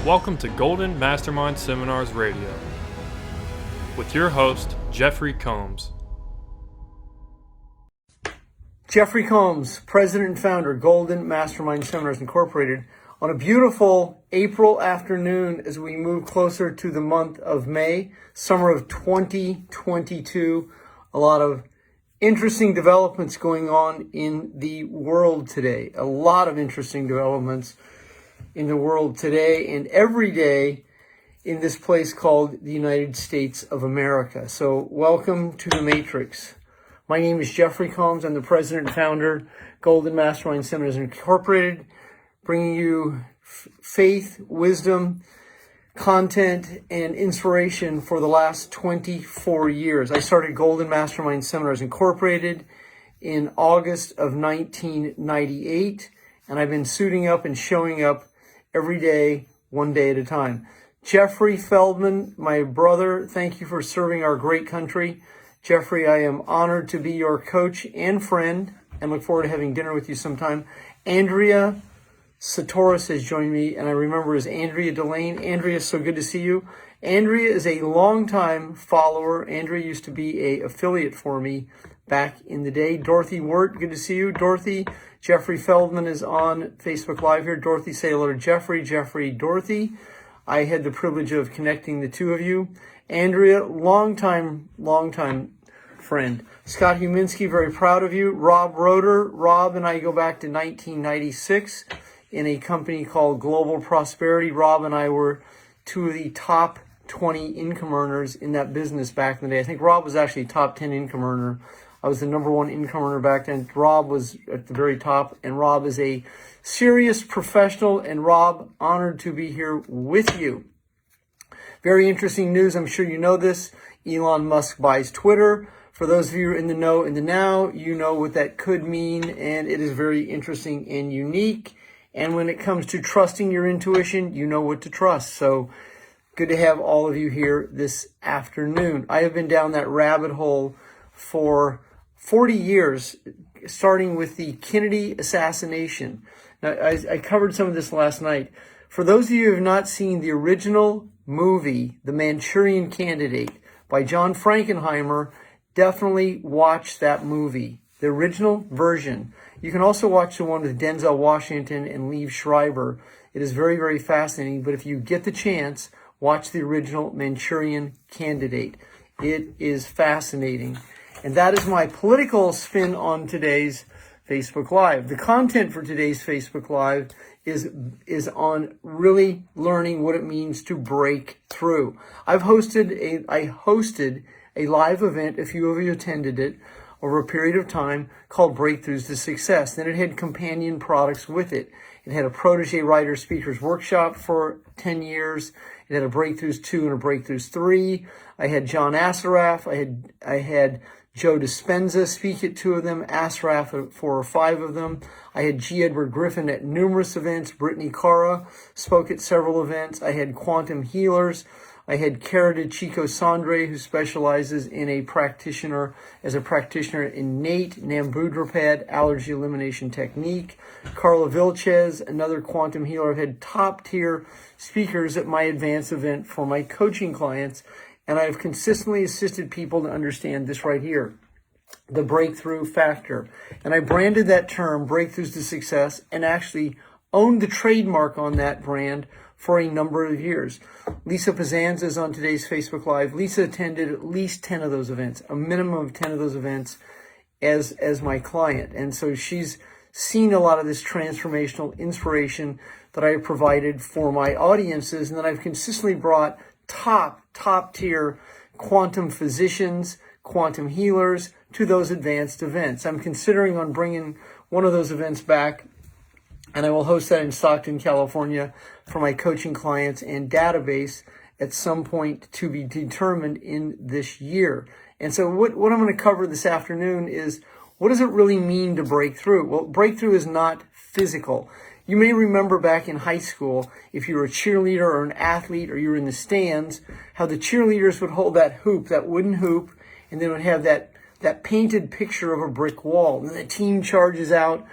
Welcome to Golden Mastermind Seminars Radio with your host, Jeffrey Combs. Jeffrey Combs, president and founder, Golden Mastermind Seminars Incorporated, on a beautiful April afternoon as we move closer to the month of May, summer of 2022. A lot of interesting developments going on in the world today. A lot of interesting developments in the world today and every day in this place called the United States of America. So welcome to the Matrix. My name is Jeffrey Combs. I'm the president and founder, Golden Mastermind Seminars Incorporated, bringing you faith, wisdom, content, and inspiration for the last 24 years. I started Golden Mastermind Seminars Incorporated in August of 1998, and I've been suiting up and showing up every day, one day at a time. Jeffrey Feldman, my brother, thank you for serving our great country. Jeffrey, I am honored to be your coach and friend and look forward to having dinner with you sometime. Andrea Satoris has joined me, and I remember as Andrea Delane. Andrea, so good to see you. Andrea is a longtime follower. Andrea used to be an affiliate for me back in the day. Dorothy Wirt, good to see you. Dorothy, Jeffrey Feldman is on Facebook Live here. Dorothy, say hello to Jeffrey. Jeffrey, Dorothy. I had the privilege of connecting the two of you. Andrea, longtime friend. Scott Huminski, very proud of you. Rob Roeder. Rob and I go back to 1996 in a company called Global Prosperity. Rob and I were two of the top 20 income earners in that business back in the day. I think Rob was actually top 10 income earner. I was the number one income earner back then. Rob was at the very top, and Rob is a serious professional, and Rob, honored to be here with you. Very interesting news. I'm sure you know this. Elon Musk buys Twitter. For those of you in the know, in the now, you know what that could mean, and it is very interesting and unique. And when it comes to trusting your intuition, you know what to trust. So good to have all of you here this afternoon. I have been down that rabbit hole for 40 years, starting with the Kennedy assassination. Now, I covered some of this last night. For those of you who have not seen the original movie, The Manchurian Candidate, by John Frankenheimer, definitely watch that movie, the original version. You can also watch the one with Denzel Washington and Liev Schreiber. It is very, very fascinating, but if you get the chance, watch the original Manchurian Candidate. It is fascinating. And that is my political spin on today's Facebook Live. The content for today's Facebook Live is on really learning what it means to break through. I hosted a live event, a few of you attended it, over a period of time called Breakthroughs to Success. Then it had companion products with it. It had a Protege Writer Speakers Workshop for 10 years. It had a Breakthroughs 2 and a Breakthroughs 3. I had John Assaraf. I had Joe Dispenza speak at 2 of them, Asraf at 4 or 5 of them. I had G. Edward Griffin at numerous events. Brittany Cara spoke at several events. I had quantum healers. I had Cara de Chico Sandre, who specializes as a practitioner in NATE, Nambudrapad, allergy elimination technique. Carla Vilches, another quantum healer. I've had top tier speakers at my advanced event for my coaching clients. And I've consistently assisted people to understand this right here, the breakthrough factor. And I branded that term, Breakthroughs to Success, and actually owned the trademark on that brand for a number of years. Lisa Pazanza is on today's Facebook Live. Lisa attended at least 10 of those events, a minimum of 10 of those events as my client. And so she's seen a lot of this transformational inspiration that I have provided for my audiences, and that I've consistently brought top tier quantum physicians, quantum healers to those advanced events. I'm considering on bringing one of those events back, and I will host that in Stockton, California for my coaching clients and database at some point to be determined in this year. And so what I'm going to cover this afternoon is, what does it really mean to break through? Well, breakthrough is not physical. You may remember back in high school, if you were a cheerleader or an athlete or you were in the stands, how the cheerleaders would hold that hoop, that wooden hoop, and then would have that painted picture of a brick wall. And then the team charges out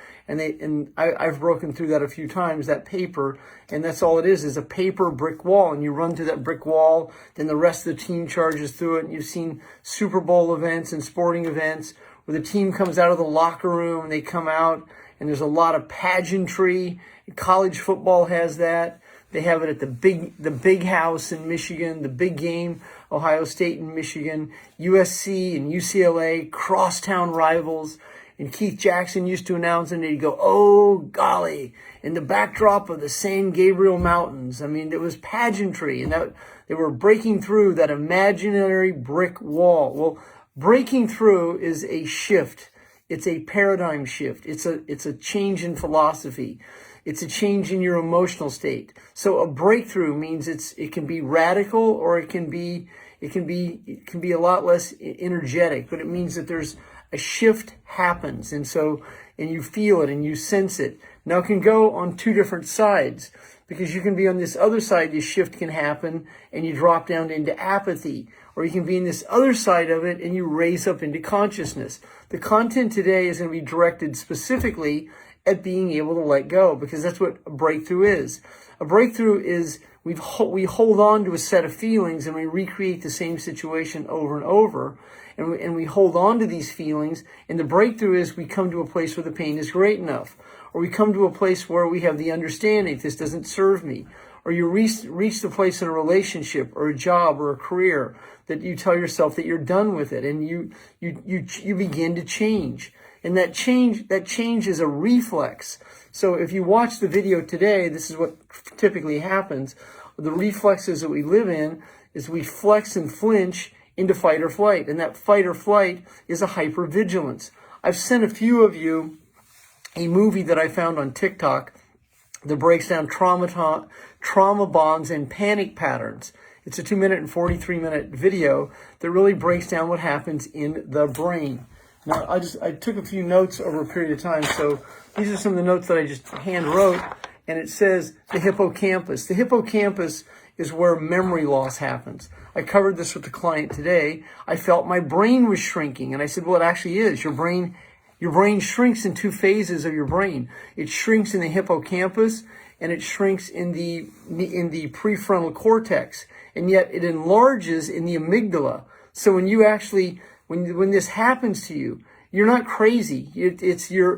I've broken through that a few times, that paper, and that's all it is a paper brick wall, and you run through that brick wall, then the rest of the team charges through it, and you've seen Super Bowl events and sporting events where the team comes out of the locker room, and they come out, and there's a lot of pageantry. College football has that. They have it at the big house in Michigan, the big game, Ohio State and Michigan, USC and UCLA, crosstown rivals. And Keith Jackson used to announce, and he'd go, "Oh, golly," in the backdrop of the San Gabriel Mountains. I mean, it was pageantry, and that they were breaking through that imaginary brick wall. Well, breaking through is a shift. It's a paradigm shift. It's a change in philosophy. It's a change in your emotional state. So a breakthrough means it can be radical, or it can be a lot less energetic, but it means that there's a shift happens, and you feel it and you sense it. Now it can go on two different sides, because you can be on this other side, this shift can happen and you drop down into apathy, or you can be in this other side of it and you raise up into consciousness. The content today is going to be directed specifically at being able to let go, because that's what a breakthrough is. A breakthrough is we hold on to a set of feelings and we recreate the same situation over and over, and we hold on to these feelings, and the breakthrough is we come to a place where the pain is great enough, or we come to a place where we have the understanding this doesn't serve me, or you reach the place in a relationship or a job or a career that you tell yourself that you're done with it, and you begin to change. And that change is a reflex. So if you watch the video today, this is what typically happens. The reflexes that we live in is we flex and flinch into fight or flight. And that fight or flight is a hypervigilance. I've sent a few of you a movie that I found on TikTok that breaks down trauma bonds and panic patterns. It's a 2-minute and 43-minute video that really breaks down what happens in the brain. Now, I took a few notes over a period of time, so these are some of the notes that I just hand wrote, and it says the hippocampus. The hippocampus is where memory loss happens. I covered this with the client today. I felt my brain was shrinking, and I said, well, it actually is. Your brain shrinks in two phases of your brain. It shrinks in the hippocampus, and it shrinks in the prefrontal cortex, and yet it enlarges in the amygdala. So when you actually when this happens to you, you're not crazy.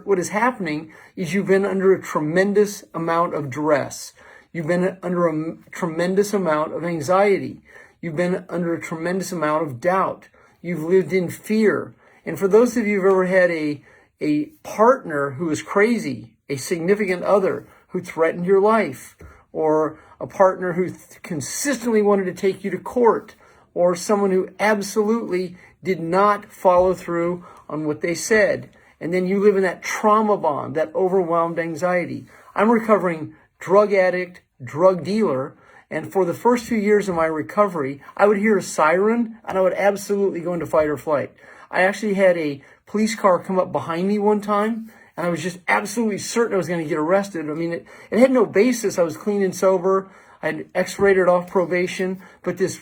What is happening is you've been under a tremendous amount of duress. You've been under a tremendous amount of anxiety. You've been under a tremendous amount of doubt. You've lived in fear. And for those of you who've ever had a partner who is crazy, a significant other who threatened your life, or a partner who consistently wanted to take you to court, or someone who absolutely did not follow through on what they said, and then you live in that trauma bond, that overwhelmed anxiety. I'm a recovering drug addict, drug dealer, and for the first few years of my recovery, I would hear a siren, and I would absolutely go into fight or flight. I actually had a police car come up behind me one time, and I was just absolutely certain I was going to get arrested. I mean, it had no basis. I was clean and sober. I had X-rated off probation, but this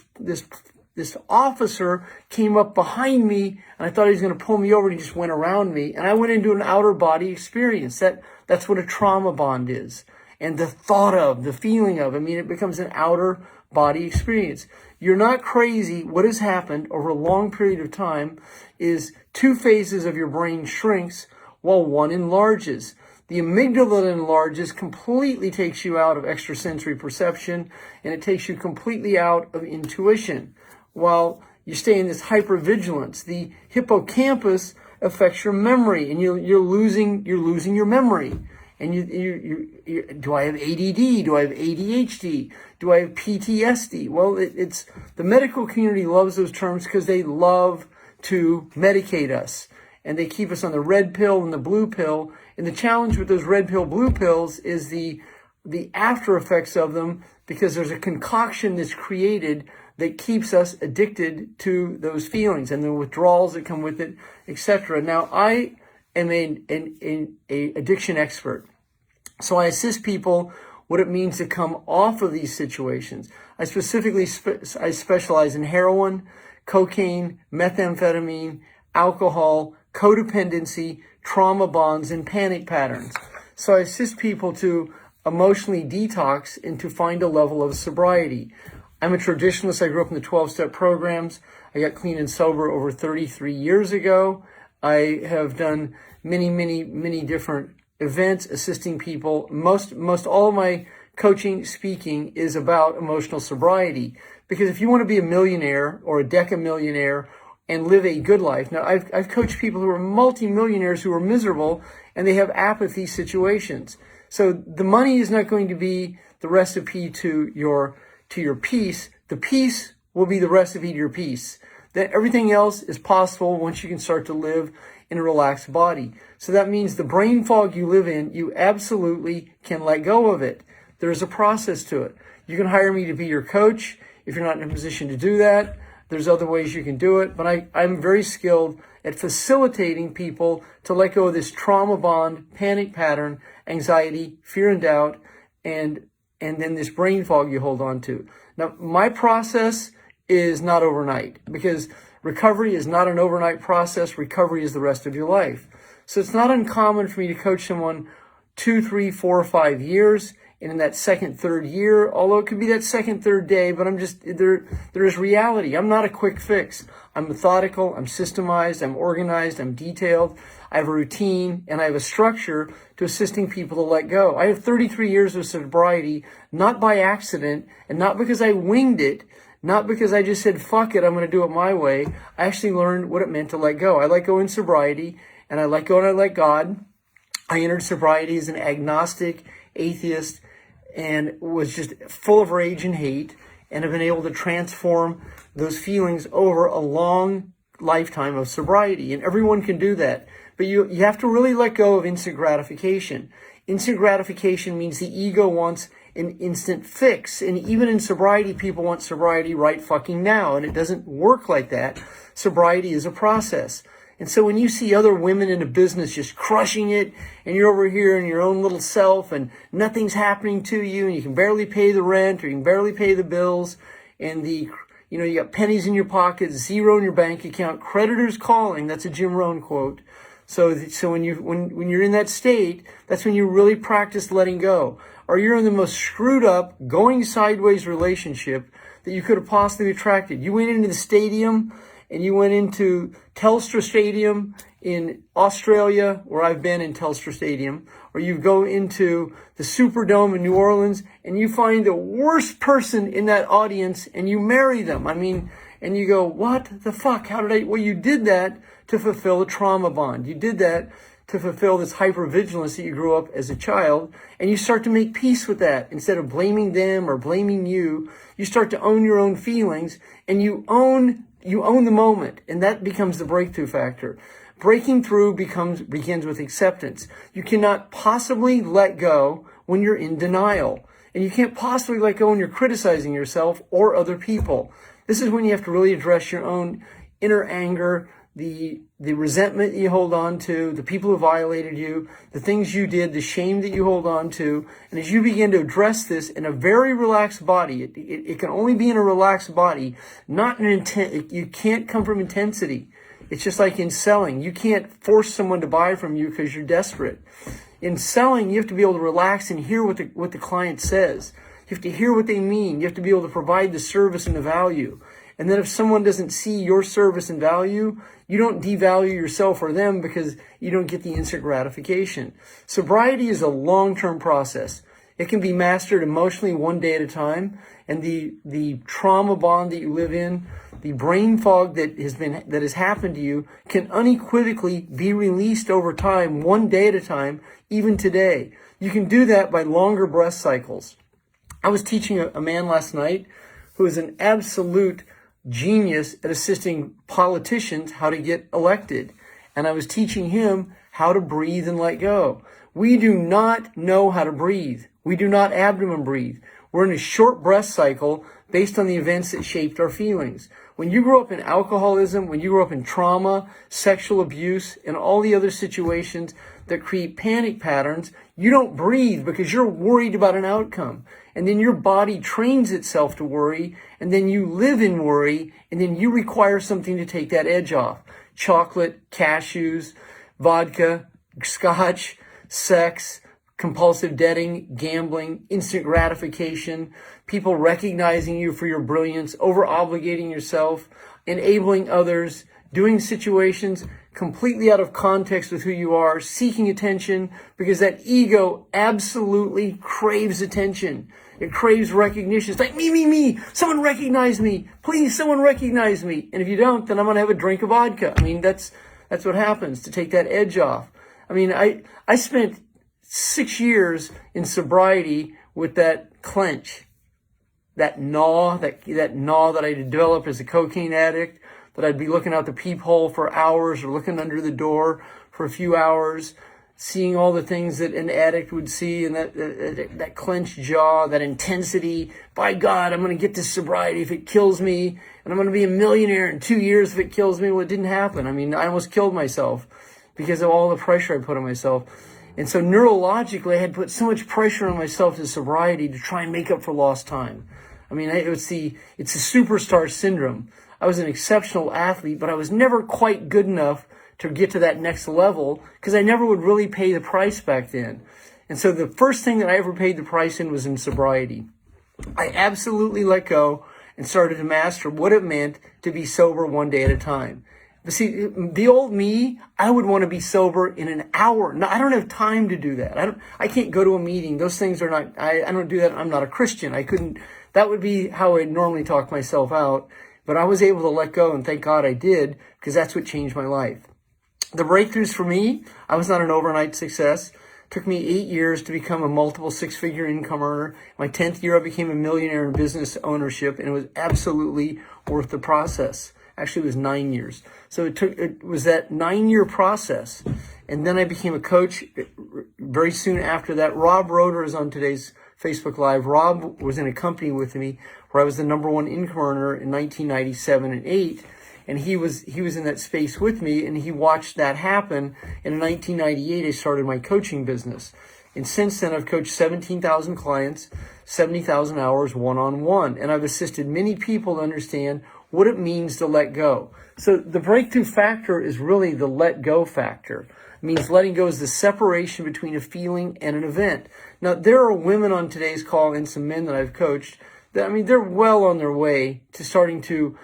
officer came up behind me, and I thought he was going to pull me over, and he just went around me, and I went into an outer body experience. That's what a trauma bond is. And the thought of, the feeling of, it becomes an outer body experience. You're not crazy. What has happened over a long period of time is two phases of your brain shrinks while one enlarges. The amygdala that enlarges completely takes you out of extrasensory perception, and it takes you completely out of intuition, while you stay in this hypervigilance. The hippocampus affects your memory, and you're losing your memory. And you do I have ADD? Do I have ADHD? Do I have PTSD? Well, it's the medical community loves those terms because they love to medicate us, and they keep us on the red pill and the blue pill. And the challenge with those red pill, blue pills is the after effects of them, because there's a concoction that's created that keeps us addicted to those feelings and the withdrawals that come with it, etc. Now, I am an addiction expert. So I assist people what it means to come off of these situations. I specifically I specialize in heroin, cocaine, methamphetamine, alcohol, codependency, trauma bonds, and panic patterns. So I assist people to emotionally detox and to find a level of sobriety. I'm a traditionalist. I grew up in the 12-step programs. I got clean and sober over 33 years ago. I have done many different events assisting people. Most all of my coaching, speaking is about emotional sobriety. Because if you want to be a millionaire or a decamillionaire and live a good life, now I've coached people who are multimillionaires who are miserable and they have apathy situations. So the money is not going to be the recipe to your peace. The peace will be the recipe to your peace. That everything else is possible once you can start to live in a relaxed body. So that means the brain fog you live in, you absolutely can let go of it. There's a process to it. You can hire me to be your coach if you're not in a position to do that. There's other ways you can do it, but I'm very skilled at facilitating people to let go of this trauma bond, panic pattern, anxiety, fear and doubt, and then this brain fog you hold on to. Now, my process is not overnight because recovery is not an overnight process. Recovery is the rest of your life. So it's not uncommon for me to coach someone 2, 3, 4, or 5 years. And in that second, third year, although it could be that second, third day, but there is reality. I'm not a quick fix. I'm methodical, I'm systemized, I'm organized, I'm detailed. I have a routine and I have a structure to assisting people to let go. I have 33 years of sobriety, not by accident and not because I winged it, not because I just said, fuck it, I'm going to do it my way. I actually learned what it meant to let go. I let go in sobriety and I let go and I let God. I entered sobriety as an agnostic, atheist, and was just full of rage and hate, and have been able to transform those feelings over a long lifetime of sobriety. And everyone can do that. But you have to really let go of instant gratification. Instant gratification means the ego wants an instant fix. And even in sobriety, people want sobriety right fucking now. And it doesn't work like that. Sobriety is a process. And so when you see other women in a business just crushing it, and you're over here in your own little self, and nothing's happening to you, and you can barely pay the rent, or you can barely pay the bills, and you got pennies in your pocket, zero in your bank account, creditors calling. That's a Jim Rohn quote. So when you're in that state, that's when you really practice letting go. Or you're in the most screwed up, going sideways relationship that you could have possibly attracted. You went into the stadium, and you went into Telstra Stadium in Australia, where I've been in Telstra Stadium, or you go into the Superdome in New Orleans, and you find the worst person in that audience, and you marry them. And you go, what the fuck? Well, you did that to fulfill a trauma bond. You did that to fulfill this hypervigilance that you grew up as a child, and you start to make peace with that. Instead of blaming them or blaming you, you start to own your own feelings, and you own the moment, and that becomes the breakthrough factor. Breaking through begins with acceptance. You cannot possibly let go when you're in denial. And you can't possibly let go when you're criticizing yourself or other people. This is when you have to really address your own inner anger, the resentment you hold on to, the people who violated you, the things you did, the shame that you hold on to. And as you begin to address this in a very relaxed body, it can only be in a relaxed body, not an intent. You can't come from intensity. It's just like in selling. You can't force someone to buy from you because you're desperate. In selling, you have to be able to relax and hear what the client says. You have to hear what they mean. You have to be able to provide the service and the value. And then if someone doesn't see your service and value, you don't devalue yourself or them because you don't get the instant gratification. Sobriety is a long-term process. It can be mastered emotionally one day at a time. And the trauma bond that you live in, the brain fog that has happened to you can unequivocally be released over time, one day at a time, even today. You can do that by longer breath cycles. I was teaching a man last night who is an absolute genius at assisting politicians how to get elected. And I was teaching him how to breathe and let go. We do not know how to breathe. We do not abdomen breathe. We're in a short breath cycle based on the events that shaped our feelings. When you grow up in alcoholism, when you grow up in trauma, sexual abuse, and all the other situations that create panic patterns, you don't breathe because you're worried about an outcome. And then your body trains itself to worry, and then you live in worry, and then you require something to take that edge off. chocolate, cashews, vodka, scotch, sex, compulsive debting, gambling, instant gratification, people recognizing you for your brilliance, over-obligating yourself, enabling others, doing situations completely out of context with who you are, seeking attention, because that ego absolutely craves attention. It craves recognition. It's like, me. Someone recognize me. Please, someone recognize me. And if you don't, then I'm going to have a drink of vodka. I mean, that's what happens to take that edge off. I mean, I spent 6 years in sobriety with that clench, that gnaw that I developed as a cocaine addict, that I'd be looking out the peephole for hours or looking under the door for a few hours, seeing all the things that an addict would see, and that clenched jaw, that intensity. By God, I'm going to get this sobriety if it kills me, and I'm going to be a millionaire in 2 years if it kills me. Well, it didn't happen. I mean, I almost killed myself because of all the pressure I put on myself. And so neurologically, I had put so much pressure on myself to sobriety to try and make up for lost time. I mean, it's the superstar syndrome. I was an exceptional athlete, but I was never quite good enough to get to that next level because I never would really pay the price back then. And so the first thing that I ever paid the price in was in sobriety. I absolutely let go and started to master what it meant to be sober one day at a time. But see, the old me, I would want to be sober in an hour. No, I don't have time to do that. I can't go to a meeting. Those things are not, I don't do that. I'm not a Christian. That would be how I normally talk myself out. But I was able to let go, and thank God I did, because that's what changed my life. The breakthroughs for me, I was not an overnight success. It took me 8 years to become a multiple six-figure income earner. My 10th year, I became a millionaire in business ownership, and it was absolutely worth the process. Actually, it was 9 years. So it was that 9-year process. And then I became a coach very soon after that. Rob Roeder is on today's Facebook Live. Rob was in a company with me where I was the #1 income earner in 1997 and 8. And he was in that space with me, and he watched that happen. And in 1998, I started my coaching business. And since then, I've coached 17,000 clients, 70,000 hours one-on-one. And I've assisted many people to understand what it means to let go. So the breakthrough factor is really the let go factor. It means letting go is the separation between a feeling and an event. Now, there are women on today's call and some men that I've coached that, I mean, they're well on their way to starting to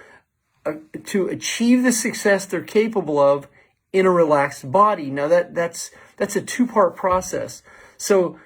achieve the success they're capable of in a relaxed body. Now, that's a two-part process. So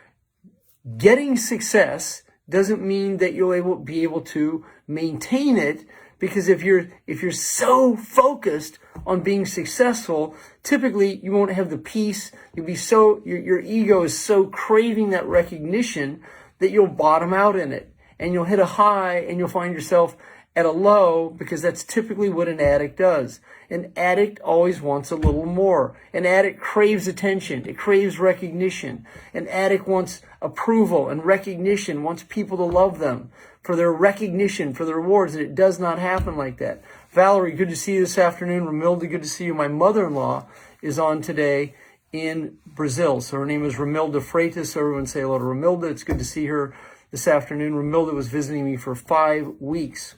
getting success doesn't mean that you'll be able to maintain it, because if you're so focused on being successful, typically you won't have the peace. You'll be your ego is so craving that recognition that you'll bottom out in it, and you'll hit a high and you'll find yourself at a low, because that's typically what an addict does. An addict always wants a little more. An addict craves attention. It craves recognition. An addict wants approval and recognition, wants people to love them for their recognition, for their rewards, and it does not happen like that. Valerie, good to see you this afternoon. Romilda, good to see you. My mother-in-law is on today in Brazil. So her name is Romilda Freitas. So everyone say hello to Romilda. It's good to see her this afternoon. Romilda was visiting me for 5 weeks.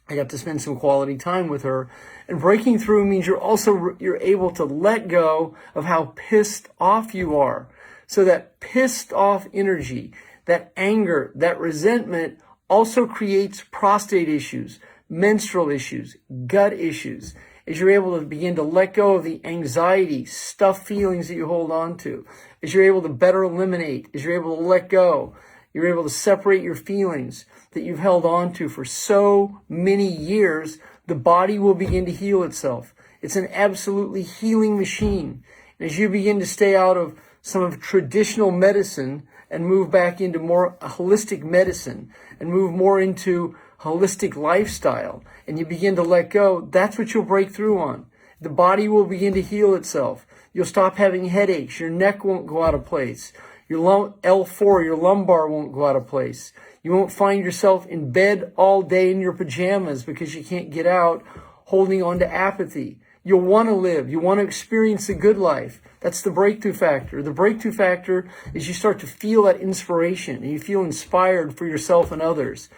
I got to spend some quality time with her. And breaking through means you're able to let go of how pissed off you are. So that pissed off energy, that anger, that resentment also creates prostate issues, menstrual issues, gut issues. As you're able to begin to let go of the anxiety, stuffed feelings that you hold on to, as you're able to better eliminate, as you're able to let go, you're able to separate your feelings that you've held on to for so many years, the body will begin to heal itself. It's an absolutely healing machine. And as you begin to stay out of some of traditional medicine and move back into more holistic medicine and move more into holistic lifestyle, and you begin to let go, that's what you'll break through on. The body will begin to heal itself. You'll stop having headaches. Your neck won't go out of place. Your L4, your lumbar won't go out of place. You won't find yourself in bed all day in your pajamas because you can't get out, holding on to apathy. You'll want to live. You want to experience the good life. That's the breakthrough factor. The breakthrough factor is you start to feel that inspiration, and you feel inspired for yourself and others.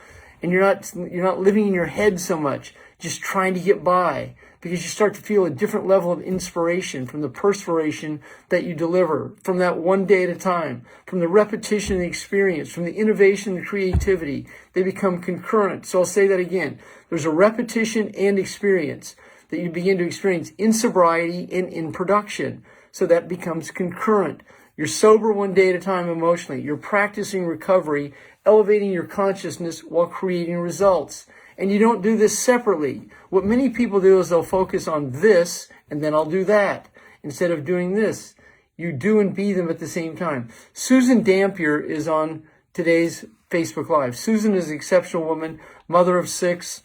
And you're not living in your head so much, just trying to get by. because you start to feel a different level of inspiration from the perspiration that you deliver, from that one day at a time, from the repetition and the experience, from the innovation and creativity. They become concurrent. So I'll say that again. There's a repetition and experience that you begin to experience in sobriety and in production. So that becomes concurrent. You're sober one day at a time emotionally. You're practicing recovery, elevating your consciousness while creating results. And you don't do this separately. What many people do is they'll focus on this and then I'll do that instead of doing this. You do and be them at the same time. Susan Dampier is on today's Facebook Live. Susan is an exceptional woman, mother of 6,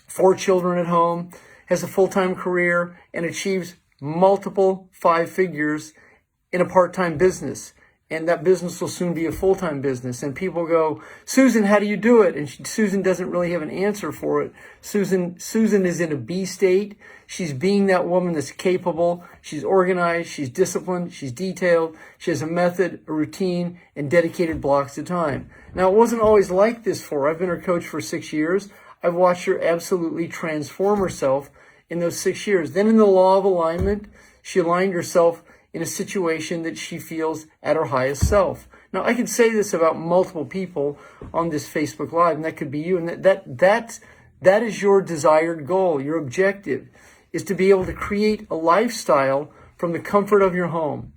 4 children at home, has a full-time career, and achieves multiple 5 figures in a part-time business. And that business will soon be a full-time business. And people go, Susan, how do you do it? And Susan doesn't really have an answer for it. Susan is in a B state. She's being that woman that's capable. She's organized. She's disciplined. She's detailed. She has a method, a routine, and dedicated blocks of time. Now, it wasn't always like this for her. I've been her coach for 6 years. I've watched her absolutely transform herself in those 6 years. Then in the law of alignment, she aligned herself in a situation that she feels at her highest self. Now, I can say this about multiple people on this Facebook Live, and that could be you. And that is your desired goal. Your objective is to be able to create a lifestyle from the comfort of your home.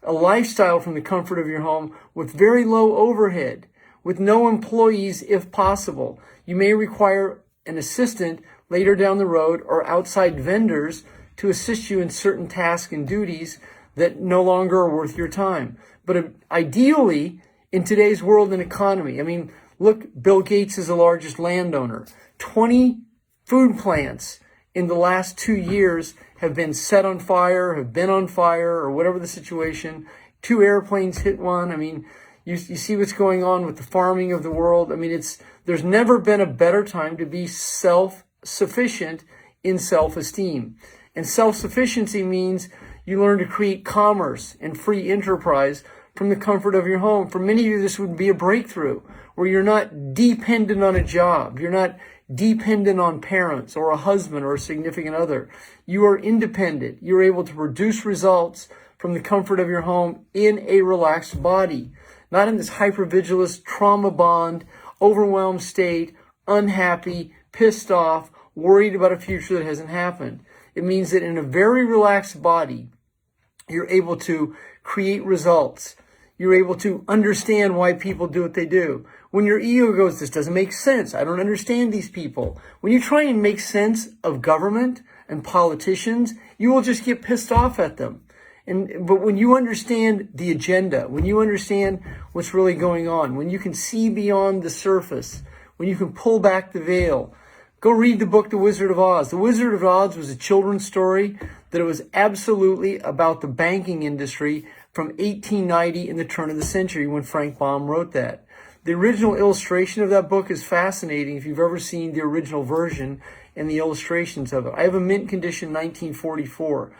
A lifestyle from the comfort of your home with very low overhead, with no employees if possible. You may require an assistant later down the road or outside vendors to assist you in certain tasks and duties that no longer are worth your time. But ideally, in today's world and economy, I mean, look, Bill Gates is the largest landowner. 20 food plants in the last 2 years have been set on fire, have been on fire, or whatever the situation. 2 airplanes hit one. I mean, you see what's going on with the farming of the world. I mean, there's never been a better time to be self-sufficient in self-esteem. And self-sufficiency means you learn to create commerce and free enterprise from the comfort of your home. For many of you, this would be a breakthrough where you're not dependent on a job. You're not dependent on parents or a husband or a significant other. You are independent. You're able to produce results from the comfort of your home in a relaxed body, not in this hypervigilance, trauma bond, overwhelmed state, unhappy, pissed off, worried about a future that hasn't happened. It means that in a very relaxed body, you're able to create results. You're able to understand why people do what they do. When your ego goes, this doesn't make sense. I don't understand these people. When you try and make sense of government and politicians, you will just get pissed off at them. But when you understand the agenda, when you understand what's really going on, when you can see beyond the surface, when you can pull back the veil, go read the book, The Wizard of Oz. The Wizard of Oz was a children's story that it was absolutely about the banking industry from 1890 in the turn of the century when Frank Baum wrote that. The original illustration of that book is fascinating if you've ever seen the original version and the illustrations of it. I have a mint condition 1944.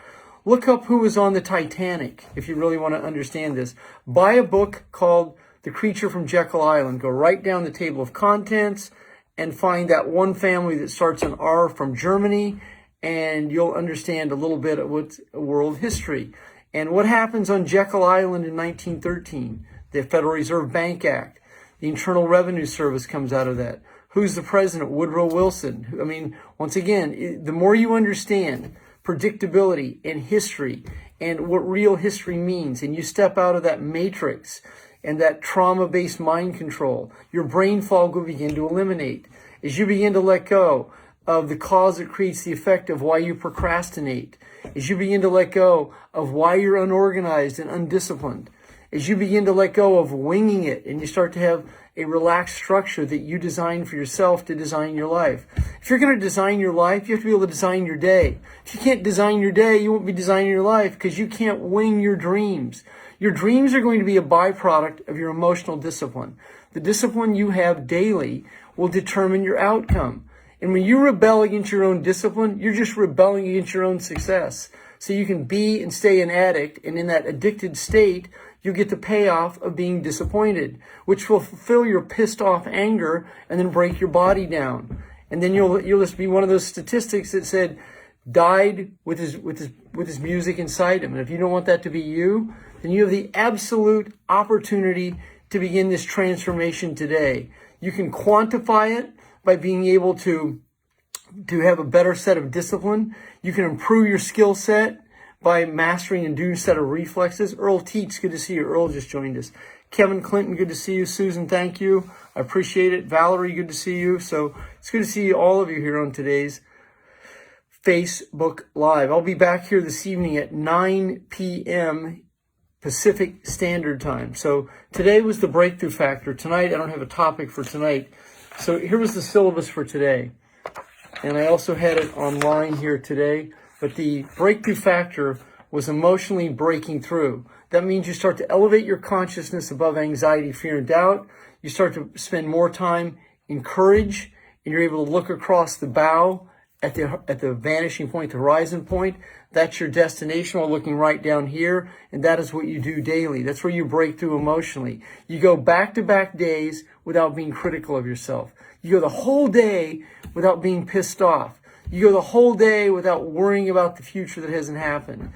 Look up who was on the Titanic if you really want to understand this. Buy a book called The Creature from Jekyll Island. Go right down the table of contents and find that one family that starts an R from Germany, and you'll understand a little bit of what's world history. And what happens on Jekyll Island in 1913? The Federal Reserve Bank Act. The Internal Revenue Service comes out of that. Who's the president? Woodrow Wilson. I mean, once again, the more you understand predictability and history and what real history means, and you step out of that matrix and that trauma-based mind control, your brain fog will begin to eliminate. As you begin to let go of the cause that creates the effect of why you procrastinate, as you begin to let go of why you're unorganized and undisciplined, as you begin to let go of winging it and you start to have a relaxed structure that you design for yourself to design your life. If you're going to design your life, you have to be able to design your day. If you can't design your day, you won't be designing your life because you can't wing your dreams. Your dreams are going to be a byproduct of your emotional discipline. The discipline you have daily will determine your outcome. And when you rebel against your own discipline, you're just rebelling against your own success. So you can be and stay an addict, and in that addicted state, you get the payoff of being disappointed, which will fulfill your pissed off anger and then break your body down. And then you'll just be one of those statistics that said, died with his music inside him. And if you don't want that to be you, then you have the absolute opportunity to begin this transformation today. You can quantify it by being able to have a better set of discipline. You can improve your skill set by mastering a new set of reflexes. Earl Teets, good to see you. Earl just joined us. Kevin Clinton, good to see you. Susan, thank you. I appreciate it. Valerie, good to see you. So it's good to see all of you here on today's Facebook Live. I'll be back here this evening at 9 p.m. Pacific Standard Time. So today was the breakthrough factor. Tonight, I don't have a topic for tonight. So here was the syllabus for today. And I also had it online here today. But the breakthrough factor was emotionally breaking through. That means you start to elevate your consciousness above anxiety, fear, and doubt. You start to spend more time in courage, and you're able to look across the bow at the vanishing point, the horizon point. That's your destination, while looking right down here, and that is what you do daily. That's where you break through emotionally. You go back-to-back days without being critical of yourself. You go the whole day without being pissed off. You go the whole day without worrying about the future that hasn't happened.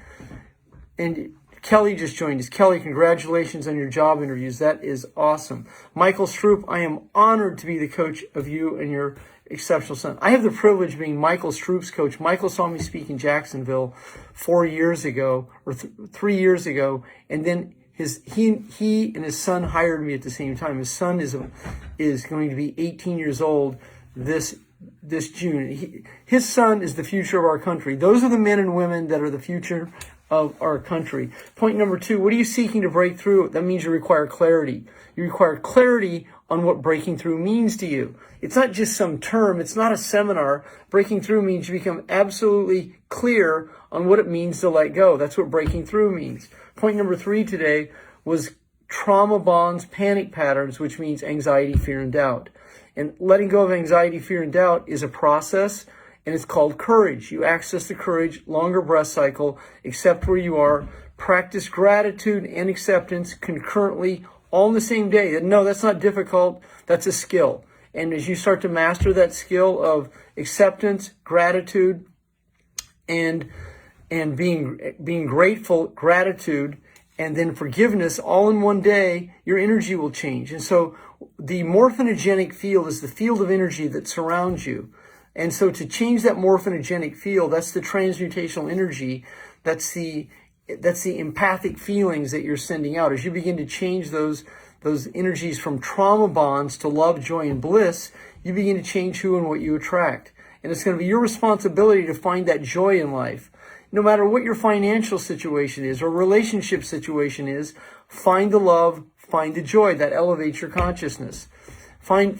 And Kelly just joined us. Kelly, congratulations on your job interviews. That is awesome. Michael Stroop, I am honored to be the coach of you and your exceptional son. I have the privilege of being Michael Stroop's coach. Michael saw me speak in Jacksonville 4 years ago, or 3 years ago, and then he and his son hired me at the same time. His son is going to be 18 years old this June. His son is the future of our country. Those are the men and women that are the future of our country. Point number 2, what are you seeking to break through? That means you require clarity. You require clarity on what breaking through means to you. It's not just some term. It's not a seminar. Breaking through means you become absolutely clear on what it means to let go. That's what breaking through means. Point number 3 today was trauma bonds, panic patterns, which means anxiety, fear, and doubt. And letting go of anxiety, fear, and doubt is a process, and it's called courage. You access the courage, longer breath cycle, accept where you are, practice gratitude and acceptance concurrently all in the same day. And no, that's not difficult. That's a skill. And as you start to master that skill of acceptance, gratitude, and being grateful, gratitude, and then forgiveness all in one day, your energy will change. And so the morphinogenic field is the field of energy that surrounds you. And so to change that morphinogenic field, that's the transmutational energy, that's the empathic feelings that you're sending out. As you begin to change those energies from trauma bonds to love, joy, and bliss, you begin to change who and what you attract. And it's going to be your responsibility to find that joy in life. No matter what your financial situation is or relationship situation is, find the love, find the joy that elevates your consciousness. Find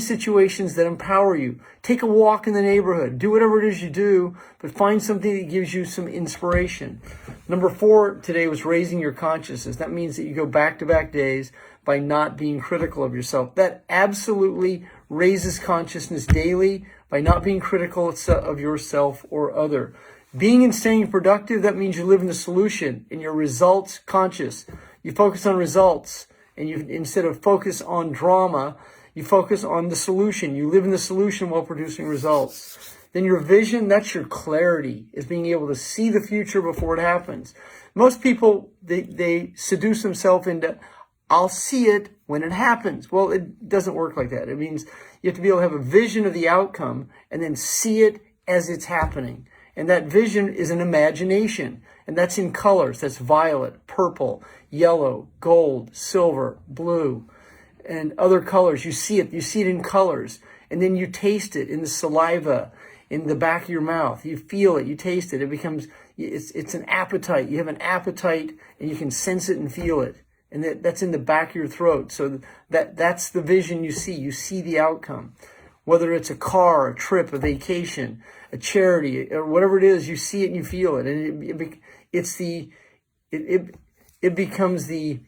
situations that empower you. Take a walk in the neighborhood. Do whatever it is you do, but find something that gives you some inspiration. Number 4 today was raising your consciousness. That means that you go back-to-back days by not being critical of yourself. That absolutely raises consciousness daily by not being critical of yourself or other. Being and staying productive, that means you live in the solution and you're results conscious. You focus on results. And you, instead of focus on drama, you focus on the solution. You live in the solution while producing results. Then your vision, that's your clarity, is being able to see the future before it happens. Most people, they seduce themselves into, I'll see it when it happens. Well, it doesn't work like that. It means you have to be able to have a vision of the outcome and then see it as it's happening. And that vision is an imagination. And that's in colors. That's violet, purple, yellow, gold, silver, blue, and other colors. You see it in colors. And then you taste it in the saliva, in the back of your mouth. You feel it, you taste it. It becomes, it's an appetite. You have an appetite and you can sense it and feel it. And that's in the back of your throat. So that's the vision you see. You see the outcome. Whether it's a car, a trip, a vacation, a charity, or whatever it is, you see it and you feel it. And it becomes the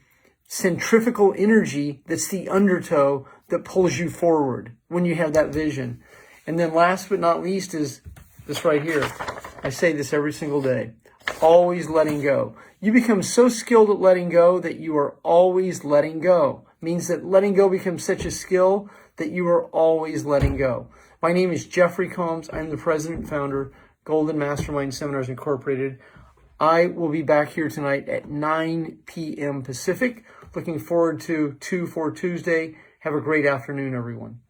centrifugal energy that's the undertow that pulls you forward when you have that vision. And then last but not least is this right here. I say this every single day. Always letting go. You become so skilled at letting go that you are always letting go. It means that letting go becomes such a skill that you are always letting go. My name is Jeffery Combs. I'm the president and founder Golden Mastermind Seminars Incorporated. I will be back here tonight at 9 p.m. Pacific. Looking forward to 2 for Tuesday. Have a great afternoon, everyone.